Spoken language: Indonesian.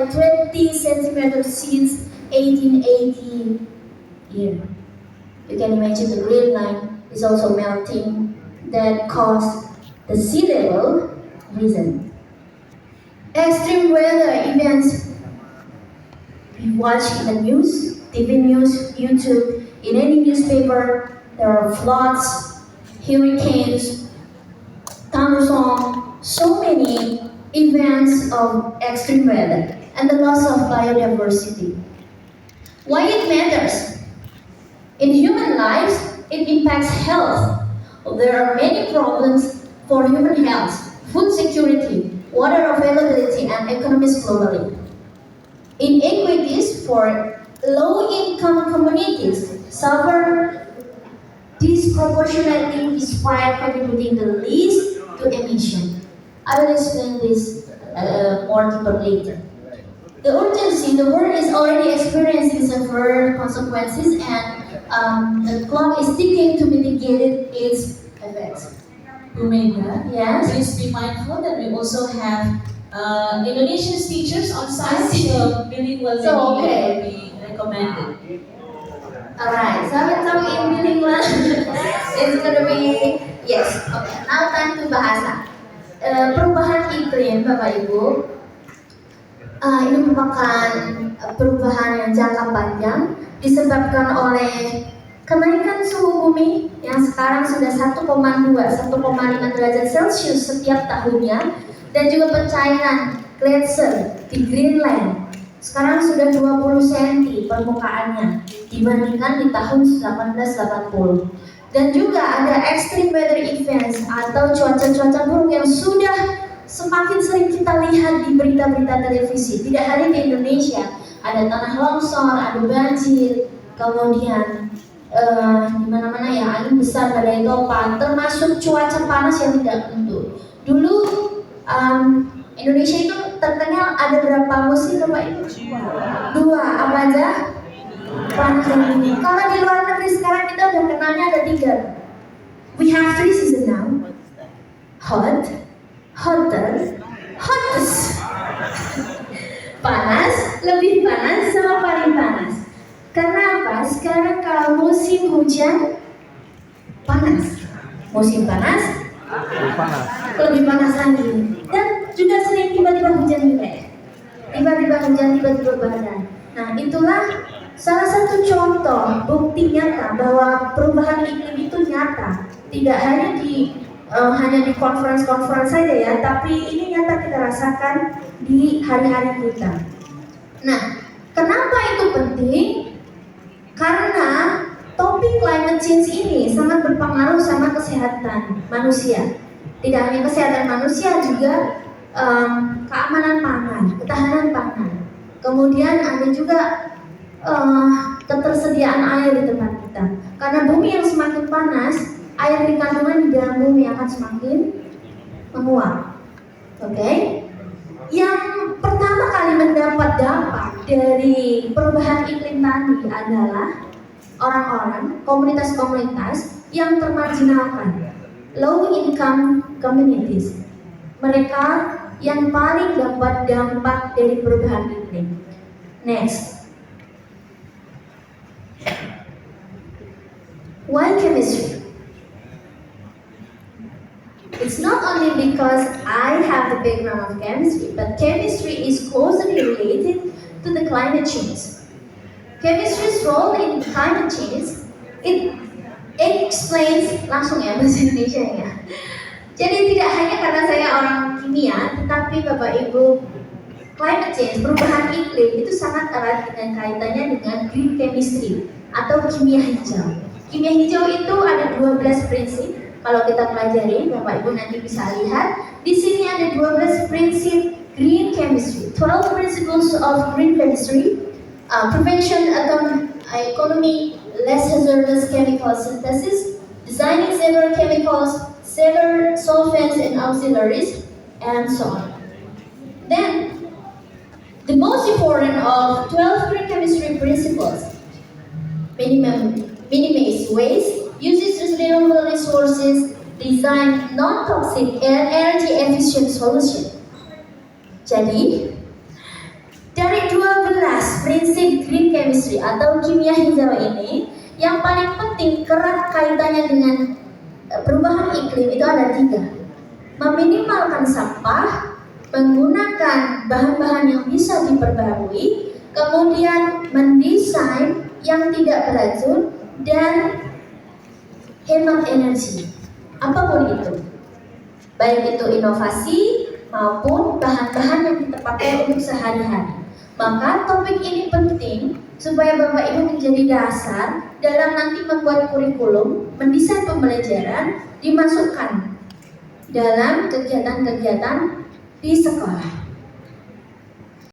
20 centimeters since 1880 year. You can imagine the green line is also melting that caused the sea level risen. Extreme weather events we watch in the news, TV news, YouTube, in any newspaper, there are floods, hurricanes, thunderstorms, so many events of extreme weather and the loss of biodiversity. Why it matters? In human lives, it impacts health. There are many problems for human health, food security, water availability, and economies globally. Inequities for low-income communities suffer disproportionately despite contributing the least to emission. I will explain this more deeper later. The urgency, the world is already experiencing severe consequences and the clock is ticking to mitigate its effects. Romania, Yes? please be mindful that we also have Indonesian teachers on site, so bilingual So, will okay. be recommended. Alright, so we're talking in bilingual. It's gonna be yes. Okay, now time to bahasa. Perubahan iklim, Bapak Ibu, ini merupakan perubahan yang jangka panjang disebabkan oleh kenaikan suhu bumi yang sekarang sudah 1,5 derajat Celcius setiap tahunnya dan juga pencairan gletser di Greenland sekarang sudah 20 cm permukaannya dibandingkan di tahun 1880. Dan juga ada extreme weather events atau cuaca-cuaca buruk yang sudah semakin sering kita lihat di berita-berita televisi. Tidak hanya di Indonesia, ada tanah longsor, ada banjir, kemudian di mana-mana ya angin besar, badai topan, termasuk cuaca panas yang tidak tentu. Dulu Indonesia itu terkenal ada berapa musim Bapak Ibu? Dua, apa aja? Panas dan dingin. Kalau di luar negeri sekarang kita udah kenalnya ada 3. We have 3 seasons now. Hot, hotter, hottest. Panas, lebih panas, sama paling panas. Kenapa? Sekarang kalau musim hujan panas, musim panas lebih panas lagi. Dan juga sering tiba-tiba hujan juga ya. Tiba-tiba hujan, tiba-tiba badai. Nah itulah salah satu contoh bukti nyata bahwa perubahan iklim itu nyata. Tidak hanya di conference saja ya, tapi ini nyata kita rasakan di hari-hari kita. Nah, kenapa itu penting? Karena topik climate change ini sangat berpengaruh sama kesehatan manusia. Tidak hanya kesehatan manusia, juga keamanan pangan, ketahanan pangan. Kemudian ada juga ketersediaan air di tempat kita. Karena bumi yang semakin panas, air di kandungan di dalam bumi akan semakin menguap. Oke? Yang pertama kali mendapat dampak dari perubahan iklim tadi adalah orang-orang, komunitas-komunitas yang termarginalkan, low income communities. Mereka yang paling dapat dampak dari perubahan iklim. Next. Why chemistry? It's not only because I have the background of chemistry, but chemistry is closely related to the climate change. Chemistry's role in climate change, it explains, langsung ya bahasa Indonesia ya. Jadi tidak hanya karena saya orang kimia, tetapi Bapak Ibu, climate change, perubahan iklim itu sangat erat dengan kaitannya dengan green chemistry atau kimia hijau. Kimia hijau itu ada 12 prinsip. Kalau kita pelajari, Bapak Ibu nanti bisa lihat. Di sini ada 12 prinsip green chemistry, 12 principles of green chemistry, prevention economy, less hazardous chemical synthesis, designing safer chemicals, safer solvents and auxiliaries, and so on. Then, the most important of 12 green chemistry principles, minimize waste, uses renewable resources, design non-toxic and energy efficient solution. Jadi, membahas prinsip green chemistry atau kimia hijau ini, yang paling penting erat kaitannya dengan perubahan iklim itu ada 3. Meminimalkan sampah, menggunakan bahan-bahan yang bisa diperbarui, kemudian mendesain yang tidak beracun, dan hemat energi. Apapun itu, baik itu inovasi maupun bahan-bahan yang kita pakai untuk sehari-hari. Maka topik ini penting supaya Bapak Ibu menjadi dasar dalam nanti membuat kurikulum, mendesain pembelajaran, dimasukkan dalam kegiatan-kegiatan di sekolah.